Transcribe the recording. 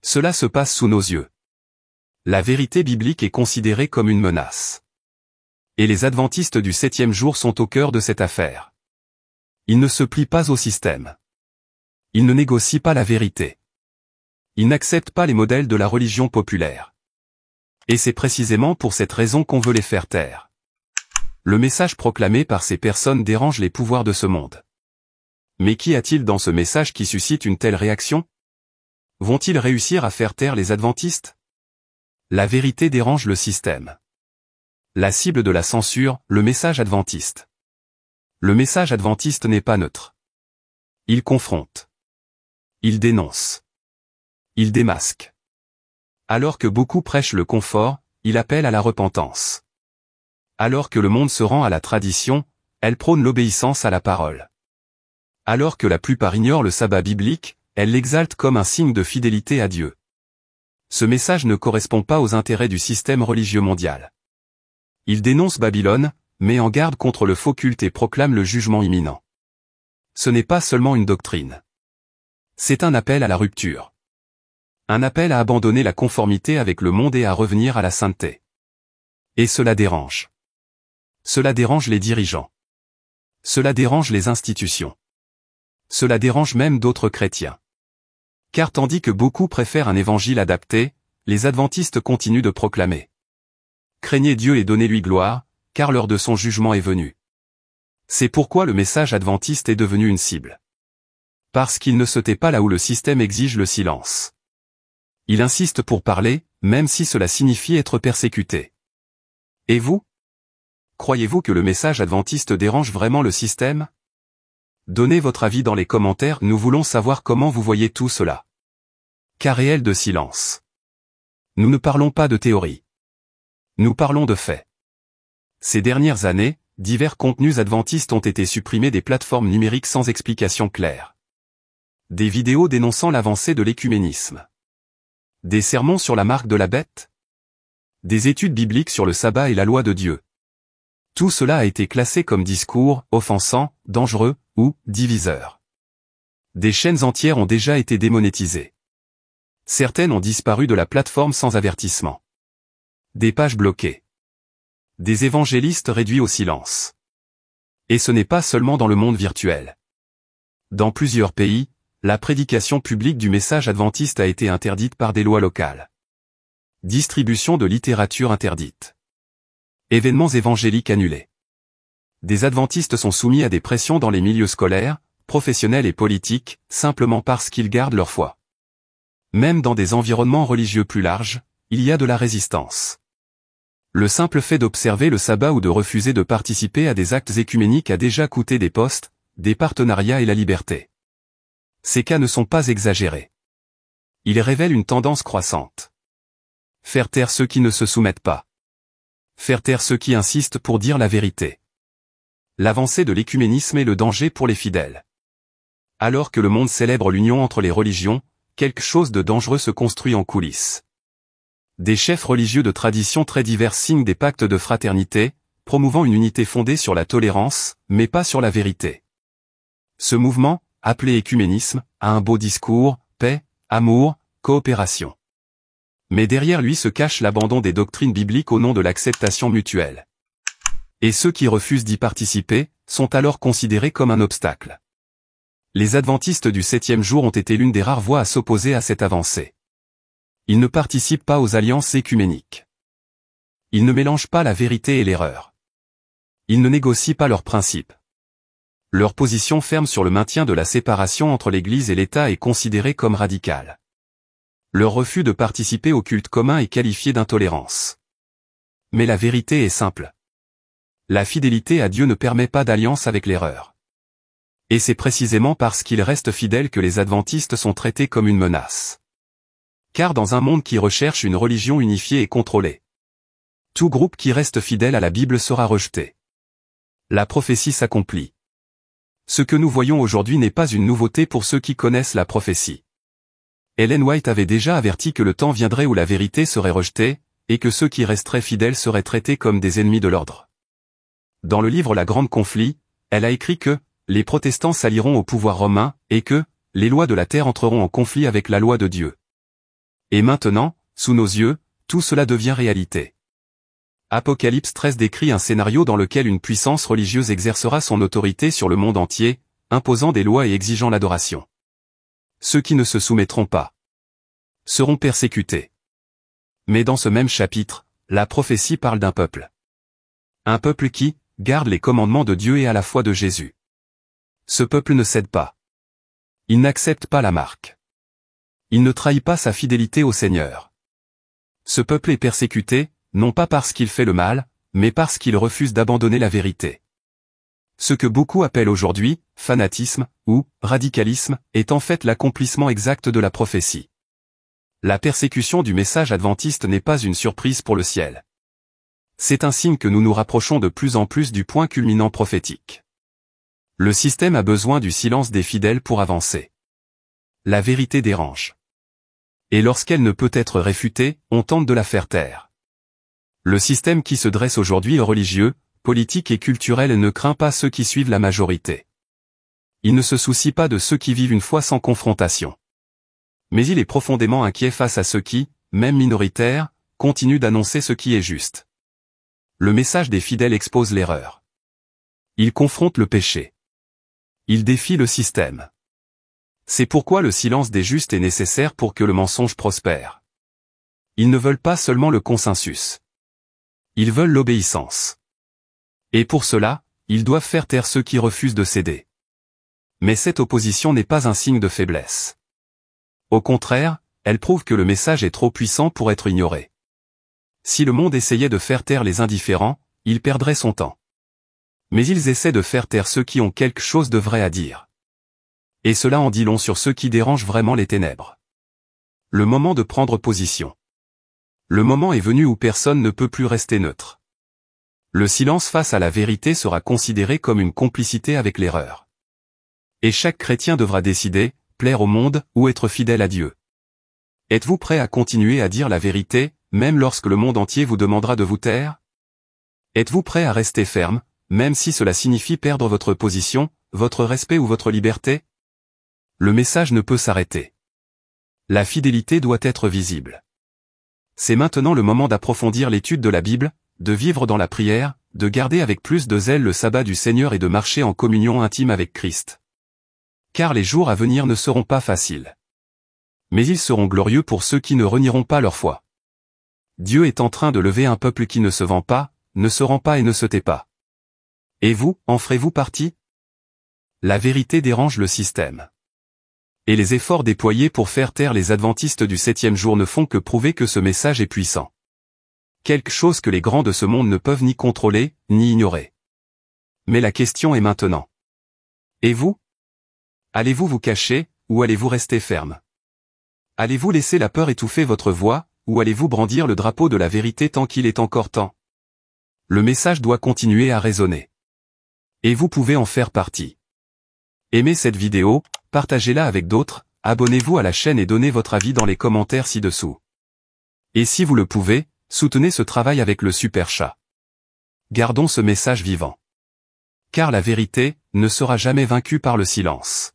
Cela se passe sous nos yeux. La vérité biblique est considérée comme une menace. Et les adventistes du 7e jour sont au cœur de cette affaire. Ils ne se plient pas au système. Ils ne négocient pas la vérité. Ils n'acceptent pas les modèles de la religion populaire. Et c'est précisément pour cette raison qu'on veut les faire taire. Le message proclamé par ces personnes dérange les pouvoirs de ce monde. Mais qu'y a-t-il dans ce message qui suscite une telle réaction? Vont-ils réussir à faire taire les adventistes? La vérité dérange le système. La cible de la censure, le message adventiste. Le message adventiste n'est pas neutre. Il confronte. Il dénonce. Il démasque. Alors que beaucoup prêchent le confort, il appelle à la repentance. Alors que le monde se rend à la tradition, elle prône l'obéissance à la parole. Alors que la plupart ignorent le sabbat biblique, elle l'exalte comme un signe de fidélité à Dieu. Ce message ne correspond pas aux intérêts du système religieux mondial. Il dénonce Babylone, met en garde contre le faux culte et proclame le jugement imminent. Ce n'est pas seulement une doctrine. C'est un appel à la rupture. Un appel à abandonner la conformité avec le monde et à revenir à la sainteté. Et cela dérange. Cela dérange les dirigeants. Cela dérange les institutions. Cela dérange même d'autres chrétiens. Car tandis que beaucoup préfèrent un évangile adapté, les adventistes continuent de proclamer. Craignez Dieu et donnez-lui gloire, car l'heure de son jugement est venue. C'est pourquoi le message adventiste est devenu une cible. Parce qu'il ne se tait pas là où le système exige le silence. Il insiste pour parler, même si cela signifie être persécuté. Et vous? Croyez-vous que le message adventiste dérange vraiment le système? Donnez votre avis dans les commentaires, nous voulons savoir comment vous voyez tout cela. Cas réel de silence. Nous ne parlons pas de théorie. Nous parlons de faits. Ces dernières années, divers contenus adventistes ont été supprimés des plateformes numériques sans explication claire. Des vidéos dénonçant l'avancée de l'écuménisme. Des sermons sur la marque de la bête. Des études bibliques sur le sabbat et la loi de Dieu. Tout cela a été classé comme discours, offensant, dangereux, ou diviseur. Des chaînes entières ont déjà été démonétisées. Certaines ont disparu de la plateforme sans avertissement. Des pages bloquées. Des évangélistes réduits au silence. Et ce n'est pas seulement dans le monde virtuel. Dans plusieurs pays, la prédication publique du message adventiste a été interdite par des lois locales. Distribution de littérature interdite. Événements évangéliques annulés. Des adventistes sont soumis à des pressions dans les milieux scolaires, professionnels et politiques, simplement parce qu'ils gardent leur foi. Même dans des environnements religieux plus larges, il y a de la résistance. Le simple fait d'observer le sabbat ou de refuser de participer à des actes écuméniques a déjà coûté des postes, des partenariats et la liberté. Ces cas ne sont pas exagérés. Ils révèlent une tendance croissante. Faire taire ceux qui ne se soumettent pas. Faire taire ceux qui insistent pour dire la vérité. L'avancée de l'écuménisme est le danger pour les fidèles. Alors que le monde célèbre l'union entre les religions, quelque chose de dangereux se construit en coulisses. Des chefs religieux de traditions très diverses signent des pactes de fraternité, promouvant une unité fondée sur la tolérance, mais pas sur la vérité. Ce mouvement, appelé écuménisme, a un beau discours, paix, amour, coopération. Mais derrière lui se cache l'abandon des doctrines bibliques au nom de l'acceptation mutuelle. Et ceux qui refusent d'y participer, sont alors considérés comme un obstacle. Les adventistes du 7e jour ont été l'une des rares voix à s'opposer à cette avancée. Ils ne participent pas aux alliances écuméniques. Ils ne mélangent pas la vérité et l'erreur. Ils ne négocient pas leurs principes. Leur position ferme sur le maintien de la séparation entre l'Église et l'État est considérée comme radicale. Leur refus de participer au culte commun est qualifié d'intolérance. Mais la vérité est simple. La fidélité à Dieu ne permet pas d'alliance avec l'erreur. Et c'est précisément parce qu'ils restent fidèles que les adventistes sont traités comme une menace. Car dans un monde qui recherche une religion unifiée et contrôlée, tout groupe qui reste fidèle à la Bible sera rejeté. La prophétie s'accomplit. Ce que nous voyons aujourd'hui n'est pas une nouveauté pour ceux qui connaissent la prophétie. Ellen White avait déjà averti que le temps viendrait où la vérité serait rejetée, et que ceux qui resteraient fidèles seraient traités comme des ennemis de l'ordre. Dans le livre La Grande Conflit, elle a écrit que les protestants s'allieront au pouvoir romain, et que les lois de la terre entreront en conflit avec la loi de Dieu. Et maintenant, sous nos yeux, tout cela devient réalité. Apocalypse 13 décrit un scénario dans lequel une puissance religieuse exercera son autorité sur le monde entier, imposant des lois et exigeant l'adoration. Ceux qui ne se soumettront pas seront persécutés. Mais dans ce même chapitre, la prophétie parle d'un peuple. Un peuple qui garde les commandements de Dieu et à la foi de Jésus. Ce peuple ne cède pas. Il n'accepte pas la marque. Il ne trahit pas sa fidélité au Seigneur. Ce peuple est persécuté, non pas parce qu'il fait le mal, mais parce qu'il refuse d'abandonner la vérité. Ce que beaucoup appellent aujourd'hui fanatisme ou radicalisme est en fait l'accomplissement exact de la prophétie. La persécution du message adventiste n'est pas une surprise pour le ciel. C'est un signe que nous nous rapprochons de plus en plus du point culminant prophétique. Le système a besoin du silence des fidèles pour avancer. La vérité dérange. Et lorsqu'elle ne peut être réfutée, on tente de la faire taire. Le système qui se dresse aujourd'hui est religieux, politique et culturel et ne craint pas ceux qui suivent la majorité. Il ne se soucie pas de ceux qui vivent une foi sans confrontation. Mais il est profondément inquiet face à ceux qui, même minoritaires, continuent d'annoncer ce qui est juste. Le message des fidèles expose l'erreur. Il confronte le péché. Il défie le système. C'est pourquoi le silence des justes est nécessaire pour que le mensonge prospère. Ils ne veulent pas seulement le consensus. Ils veulent l'obéissance. Et pour cela, ils doivent faire taire ceux qui refusent de céder. Mais cette opposition n'est pas un signe de faiblesse. Au contraire, elle prouve que le message est trop puissant pour être ignoré. Si le monde essayait de faire taire les indifférents, il perdrait son temps. Mais ils essaient de faire taire ceux qui ont quelque chose de vrai à dire. Et cela en dit long sur ceux qui dérangent vraiment les ténèbres. Le moment de prendre position. Le moment est venu où personne ne peut plus rester neutre. Le silence face à la vérité sera considéré comme une complicité avec l'erreur. Et chaque chrétien devra décider, plaire au monde ou être fidèle à Dieu. Êtes-vous prêt à continuer à dire la vérité, même lorsque le monde entier vous demandera de vous taire? Êtes-vous prêt à rester ferme, même si cela signifie perdre votre position, votre respect ou votre liberté? Le message ne peut s'arrêter. La fidélité doit être visible. C'est maintenant le moment d'approfondir l'étude de la Bible, de vivre dans la prière, de garder avec plus de zèle le sabbat du Seigneur et de marcher en communion intime avec Christ. Car les jours à venir ne seront pas faciles. Mais ils seront glorieux pour ceux qui ne renieront pas leur foi. Dieu est en train de lever un peuple qui ne se vend pas, ne se rend pas et ne se tait pas. Et vous, en ferez-vous partie? La vérité dérange le système. Et les efforts déployés pour faire taire les adventistes du 7e jour ne font que prouver que ce message est puissant. Quelque chose que les grands de ce monde ne peuvent ni contrôler, ni ignorer. Mais la question est maintenant. Et vous? Allez-vous vous cacher, ou allez-vous rester ferme? Allez-vous laisser la peur étouffer votre voix, ou allez-vous brandir le drapeau de la vérité tant qu'il est encore temps? Le message doit continuer à résonner. Et vous pouvez en faire partie. Aimez cette vidéo, partagez-la avec d'autres, abonnez-vous à la chaîne et donnez votre avis dans les commentaires ci-dessous. Et si vous le pouvez, soutenez ce travail avec le super chat. Gardons ce message vivant. Car la vérité ne sera jamais vaincue par le silence.